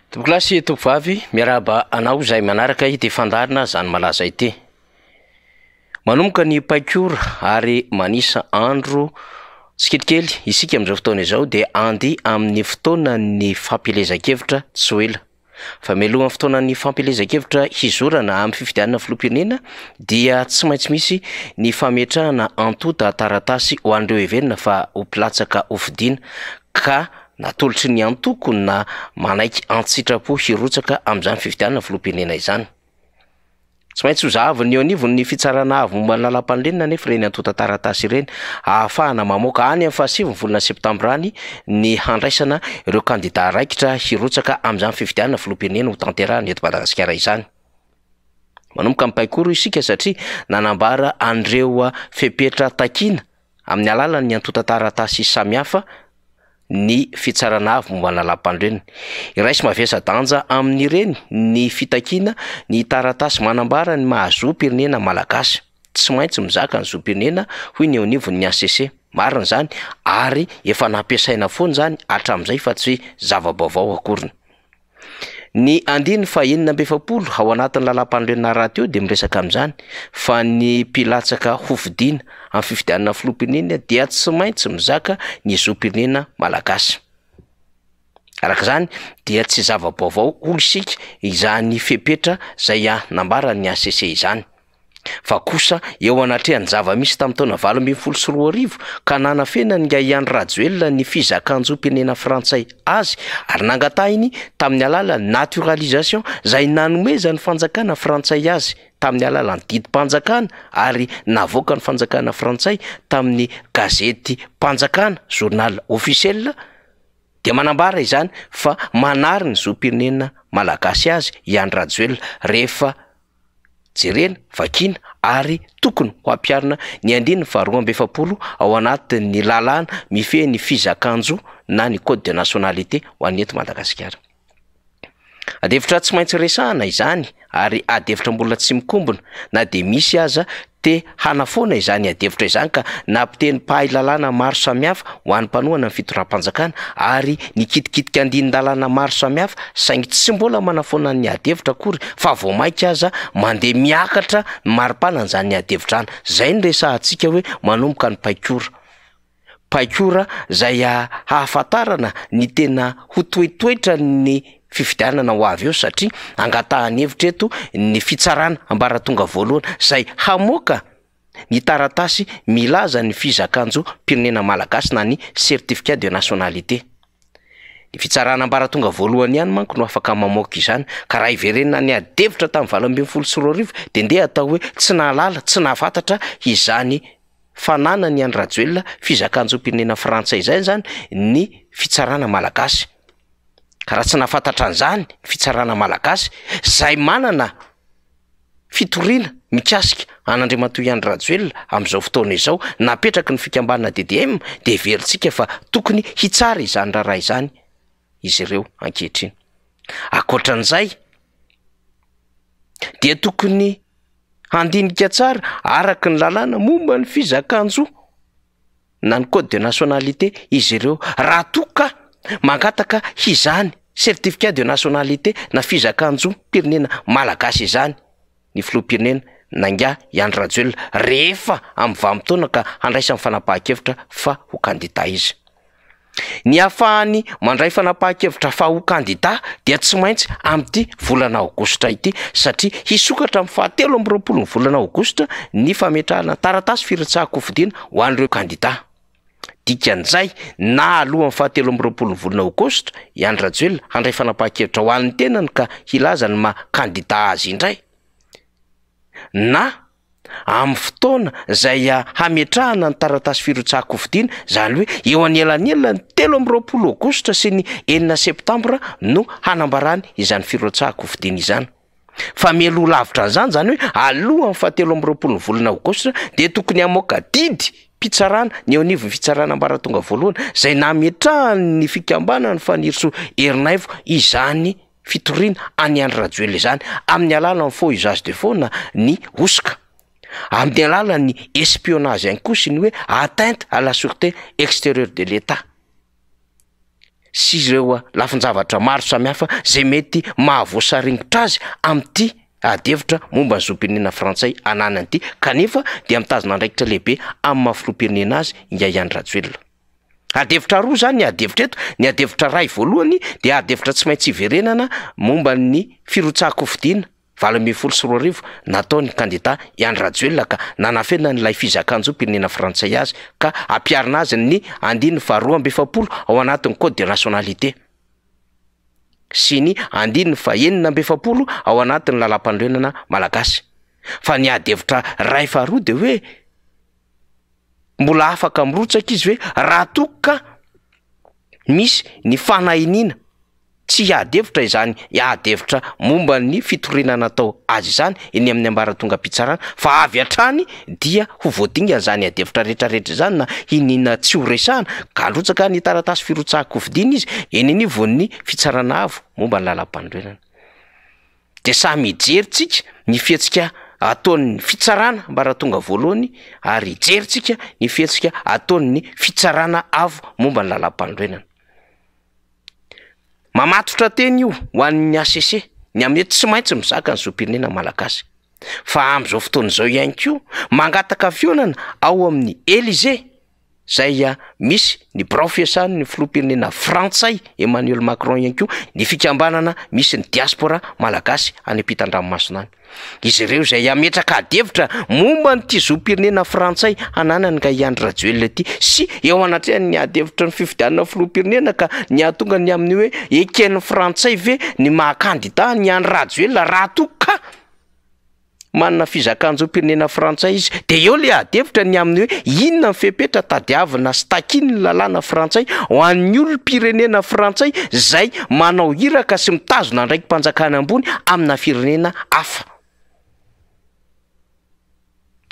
Topoklasyy tovovavy miarahaba anao zay manaraka ity fandarina zany malaza ity. Manomboka ny paikora ary manisa andro tsikelikely isika amin'izao fotoana izao dia andy amin'ny fotoana ny fampilezan-kevitra tsy ho ela. Fa mialohan'ny fotoana ny fampilezan-kevitra hizorana amin'ny fifidianana filoham-pirenena dia tsy maintsy misy ny fametrahana antota taratasy ho an'ireo heverina fa ho mpilatsaka ho fidiana ka natolotry ny antoko na manaiky antsitrapo hirotsaka amin'izany fifidianana filoham-pirenena izany. Tsy maintsy ho zahaviny eo anivony ny fitsarana avy momba ny lalam-panorenana nefa ireny antota taratasy ireny ahafahana mamoaka any amin'ny fahasivy ny volana septambra any ny handraisana ireo kandida raikitra hirotsaka amin'izany fifidianana filoham-pirenena ho tanterahana eto Madagasikara izany. Manomboka amin'ny paikoro isika satria nanambara an'ireo fepetra takiana amin'ny alalan'ny antota taratasy samihafa ny fitsarana avy momba ny lalam-panorenana. Iraisy mavesa-danja amin'ireny ny fitakiana ny taratasy manambara ny mahazo-pirenena malagasy. Tsy maintsy mizaka ny zo-pirenena hoy ny eo anivon'ny ACC. Marina zany ary efa nampiasaina foana zany hatramin'izay fa tsy zava-baovao akoriny. Ny andiny fa 9 ao anatin'ny lalam-panorenana rahateo dia miresaka amin'izany fa ny mpilatsaka ho fidiana amin'ny fifidianana filoham-pirenena dia tsy maintsy mizaka ny zo-pirenena malagasy. Araka izany dia tsy zava-baovao olo isika izany fepetra izay nambaran'ny ACC izany. Fa kosa eo anatrehany zava-misy tamin'ny taona 2014 ka nanafena ny Yahya Rajoelina ny fizakan-jo-pirenena frantsay azy ary nangatahiny tamin'ny alalan'ny naturalisation izay nanomezany fanjakana frantsay azy tamin'ny alalan'ny didim-panjakana ary navoaka ny fanjakana frantsay tamin'ny gazety mpanjakana journal officiel dia manambara izany fa manary ny zo-pirenena malagasy azy Yahya Rajoelina rehefa jerena vakina ary tokony ho ampiarina ny andiny fa 12 ao anatin'ny lalàna mifehy ny fizakan-jo na ny code de nationalité ho an'ny eto Madagasikara. Adevitra tsy maintsy resahana izany ary adevitra mbola tsy mikombona na dia misy aza te hanafoana izany adevitra izany ka nampiteny pahay lalàna maro samihafa ho an'ny mpanohana ny fitoram-panjakana ary ny kitikitika andinin-dalàna maro samihafa saingy tsy mbola manafoana ny adevitra akory fa vao mainka aza mandeha miakatra maripana an'izany adevitra any. Zay ny resahantsika hoe manomboka ny paikora. Paikora izay hahafantarana ny tena ho toetoetra ny fifidianana ho avy eo satria angatahany hevitra eto ny fitsarana ambaratonga voalohany izay hamoaka ny taratasy milaza ny fizakan-jo pirenena malagasy na ny certificat de nationalité. Ny fitsarana ambaratonga voalohany ihany manko no afaka mamoaka izany ka raha iverenina ny adevitra tamin'ny 2014 dia ndeha atao hoe tsy nahalala tsy nahafantatra izany fananany Yahya Rajoelina fizakan-jo pirenena frantsay izay zany ny fitsarana malagasy. Ka raha tsy nahafantatra an'izany fitsarana malagasy izay manana fitoriana mikasika an'Andriamatoa Yahya Rajoelina amin'izao fotoana izao napetraky ny fikambanana DDM dia heverintsika fa tokony hitsara izany raharaha izany izy ireo ankehitriny. Ankoatran'izay dia tokony handinika tsara araka ny lalàna momba ny fizakan-jo na ny code de nationalité izy ireo raha toka mangataka izany certificat de nationalité na fizakan-jo pirenena malagasy izany ny filoham-pirenena nanga Yahya Rajoelina rehefa amin'ny vanim-potoana ka handraisany fanapahan-kevitra fa ho kandida izy. Ny ahafahany mandray fanapahan-kevitra fa ho kandida dia tsy maintsy amin'ity volana aogositra ity satria hisokatra amin'ny 17 ny volana aogositra ny fametrahana taratasy firotsahako fidiana ho an'ireo kandida. Dikan'izay na alohan'ny 17 volana aogositra Yahya Rajoelina handray fanapahan-kevitra ho an'ny tenany ka hilaza ny maha-kandida azy indray na amin'ny fotoana izay hametrahana ny taratasy firotsahako fidiana izany hoe eo an'elan'elana ny 17 aogositra sy ny 9 septambra no hanambarany izany firotsahako fidiana izany. Fa mialoha lavitra an'izany zany hoe alohan'ny 17 volana aogositra dia tokony hamoaka didy mpitsarana ny eo anivon'ny fitsarana ambaratonga voalohany izay nametrahany ny fikambanana ny faniriso herinaivo izany fitoriana any Yahya Rajoelina izany amin'ny alalan'ny faux usage de faux na ny osika, amin'ny alalan'ny espionnage ihany koa sy ny hoe atteinte à la sûreté extérieure de l'État. sy ireo lafin-javatra maro samihafa zay mety mahavoasaringotra azy am'ty adevitra momba ny zoam-pirenena frantsay ananan'ity kanefa dia mitazona andraikitra lehibe amin'ny maha-filoham-pirenena azy Yahya Rajoelina. Adevitra roa zany ny adevitra eto. Ny adevitra ray voalohany dia adevitra tsy maintsy iverenana momba ny firotsahako fidiana 2024 nataony candidat Yahya Rajoelina ka nanafenina n'ilay fizakan-jom-pirenena frantsay azy ka ampiarina azy ny 2/7 ao anatin'ny code de nationalité sy ny 2/9 ao anatin'ny lalam-panorenana malagasy. Fa ny adevitra ray faharoa de hoe mbola afaka mirotsaka izy hoe raha toka misy ny fanahiniana tsy adevitra izany adevitra momba ny fitorinana atao azy izany eny amin'ny ambaratonga-pitsarana fa avy hatrany dia ho voadingana izany adevitra rehetrarehetra izany na hinina tsy ho resahana ka androtsaka ny taratasy firotsahako fidiana izy eny anivo ny fitsarana avo momba ny lalam-panorenana. De samy hijeritsika ny fihetsika ataon'ny fitsarana ambaratonga voalohany ary hijeritsika ny fihetsika ataon'ny fitsarana avo momba ny lalam-panorenana. Mamatotra teny io ho an'ny ACC ny amin'ny tsy maintsy mizaka ny zoam-pirenena malagasy fa amin'izao fotoana izao ihany koa mangataka fionana ao amin'ny Élysée zay misy ny birao fiasany ny filoham-pirenena frantsay Emmanuel Macron ihany koa ny fikambanana misy ny diaspora malagasy any ampitan-dranomasina any. Izy ireo zay ametraka adevitra momba ny zoam-pirenena frantsay ananany nga Yahya Rajoelina ity sy eo anatrehany ny adevitra ny fifidianana filoham-pirenena ka ny ahatonga ny amin'ny hoe eken'ny frantsay ve ny maha-candidat ny Yahya Rajoelina raha toka manana fizakan-jom-pirenena frantsay izy de eo le adevitra ny amin'ny hoe inona ny fepetra tadiavina sy takiny ny lalàna frantsay ho an'ny olom-pirenena frantsay zay manao iraka sy mitazona ndraiky mpanjakana ambony amina firenena hafa.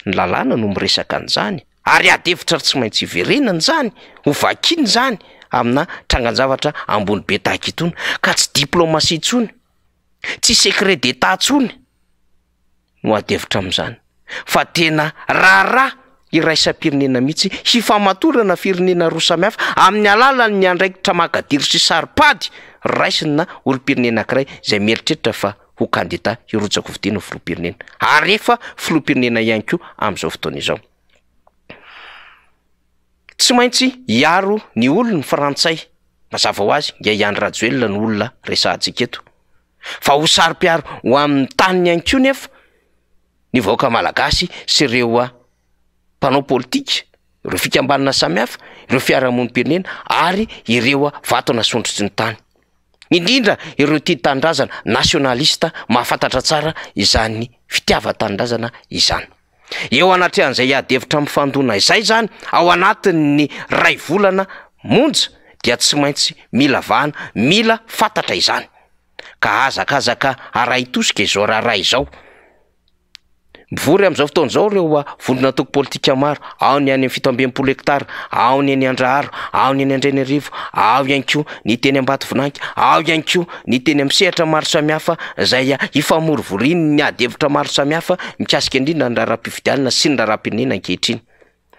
Ny lalàna no miresaka an'izany ary adevitra tsy maintsy iverenana zany ho vakiny zany amina trangan-javatra ambony be tahaka itony ka tsy diplomasia intsony tsy secret d'état intsony no adevitra amin'izany fa tena raharaha iraisam-pirenena mihitsy hifamatorana firenena roa samihafa amin'ny alalan'ny andraikitra magadiry sy saripady raisiny na olom-pirenena anankiray zay mieritreritra fa ho candidat hirotsaka fidiana filoham-pirenena ary efa filoham-pirenena ihany koa amin'izao fotoana izao. Tsy maintsy hiaro ny olona frantsay mazava ho azy Yahya Rajoelina ny olona resahantsika eto fa ho sary-piaro ho amin'ny taniny ihany koa nefa ny vahoaka malagasy sy ireo mpanao politika ireo fikambanana samihafa ireo fiarahamonim-pirenena ary ireo vato nasondrotry ny tany indrindra ireo tia tanindrazana nationalista mahafantatra tsara izany fitiava-tanindrazana izany. Eo anatrehan'izay adevitra mifandona izay zany ao anatin'ny ray volana monja dia tsy maintsy mila vahana mila fantatra izany ka azakazaka araitosika izao raharay izao. Mivory amin'izao fotoana izao ireo vondrona toko politika maro ao ny any amin'ny 700 hektara ao ny any Andraharo ao ny any Andrenirivo ao ihany koa ny teny Ambatovinanky ao ihany koa ny teny amin'ny sehatra maro samihafa zay ifamorovoriny ny adevitra maro samihafa mikasika indrindra ny raharam-pifidianana sy ny raharam-pirenena ankehitriny.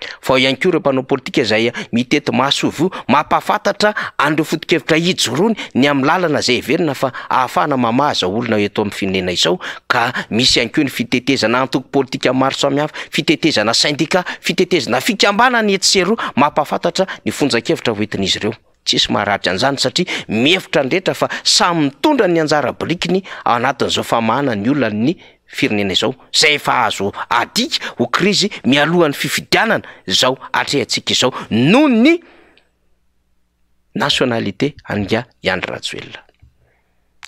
Fa ihany koa ireo mpanao politika zay mitety mahasovo mampafantatra andreo foto-kevitra hijorony ny amin'ny lalana zay heverina fa ahafahana mamaza olona eto amin'ny firenena izao ka misy ihany koa ny fitetezana antoko politika maro samihafa fitetezana syndicat fitetezana fikambanana etsy sy eroa mampafantatra ny fonjan-kevitra hoentin'izy ireo. Tsisy maharatra an'izany satria mihevitra andretra fa samy mitondra ny anjara birikiny ao anatin'izao famahana ny olona ny firenena izao zay efa azo adika ho krizy mialohan'ny fifidianana zao atrehantsika izao noho ny nationalité anga Yahya Rajoelina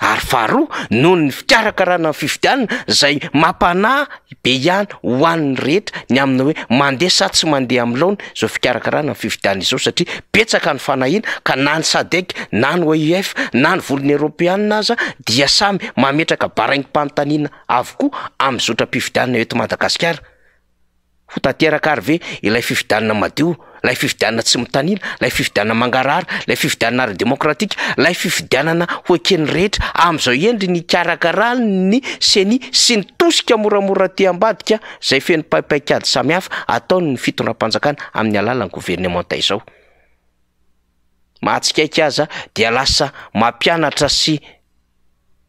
ary faharoa noho ny fikarakarana ny fifidianana zay mampanahy be ihany ho an'ny rehetra ny amina hoe mandeha sa tsy mandeha amin'ny laona zao fikarakarana ny fifidianana izao satria betsaka ny fanahina ka na ny SADC na ny OIF na ny volony Européanina aza dia samy mametraka baraingim-panontaniana avokoa amin'ny zotra-pifidianana eto Madagasikara. Ho tanteraka ary ve ilay fifidianana madio, ilay fifidianana tsy mitanina, ilay fifidianana mangarara, ilay fifidianana ara-demokratika, ilay fifidianana ho ekeny rehetra amin'izao endry ny karakarany seny sy ny tosika moramora ty ambadika zay feno paipaikady samihafa ataony ny fitondram-panjakana amin'ny alalan'ny gouvernementa izao. mahatsikaiky aza dia lasa mampianatra sy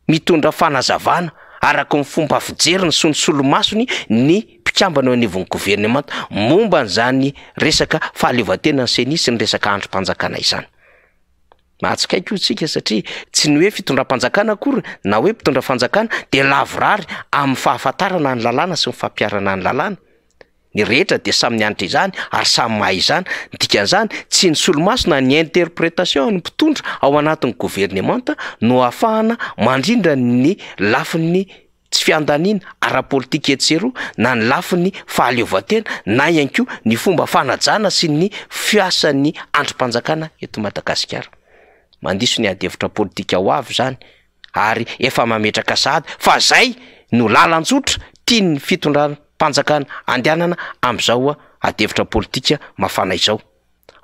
mitondra fanazavana araka ny fomba fijeriny sy ny solomasony ny mpikambana eo anivon'ny gouvernemanta momba n'izany resaka fahaleovan-tena ny seny sy ny resaka androm-panjakana izany. Mahatsikaiky io tsika satria tsy ny hoe fitondram-panjakana akory na hoe mpitondra fanjakana dia lavorary amin'ny fahafantarana ny lalàna sy ny fampiarana ny lalàna. Ny rehetra dia samy nianatra izany ary samy mahay izany. Ny dikan'izany tsy ny solomaso na ny interprétation ny mpitondra ao anatin'ny gouvernemanta no ahafahana mandrindra ny lafin'ny tsy fiandaniana ara-politika etsero na ny lafin'ny fahaleovan-tena na ihany koa ny fomba fanajana sy ny fiasan'ny androm-panjakana eto Madagasikara. Mandiso ny adevitra politika ho avy zany ary efa mametraka sahady fa zay no lalan-tsotra tiany fitondrana panjakana andehanana am'izao adevitra politika mafana izao.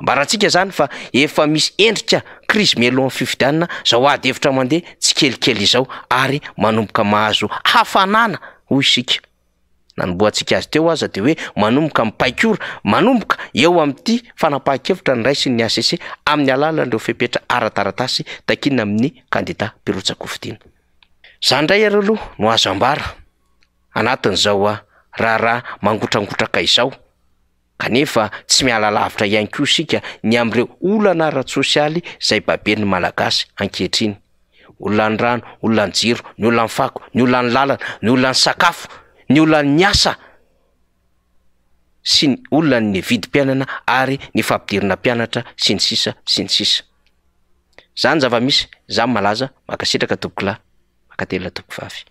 Mbarantsika zany fa efa misy endrika crise melon fifidianana zao adevitra mandeha tsy kelikely izao ary manomboka mahazo hafanana hoy isika. Nanomboantsika azy teo aza de hoe manomboka mipaikora manomboka eo amin'ity fanapahan-kevitra ny raisiny ny ACC amin'ny alalan'ireo fepetra ara-taratasy takinina amin'ny kandida Pirotsakofitina. Zany ndray areo aloha no azo ambara anatin'izao raha mangotragotraka izao kanefa tsy miala lavitra ihany koa isika ny am'ireo olana ara-tsosialy zay babeny malagasy ankehitriny. Olona ny rano, olona ny jiro, ny olona ny fako, ny olona ny lalana, ny olona ny sakafo, ny olona ny asa sy ny olona ny vidim-pianana ary ny fampidirana mpianatra sy ny sisa sy ny sisa. Zany zava-misy zany malaza makasitraka tompokolahy makatela tompokivavy.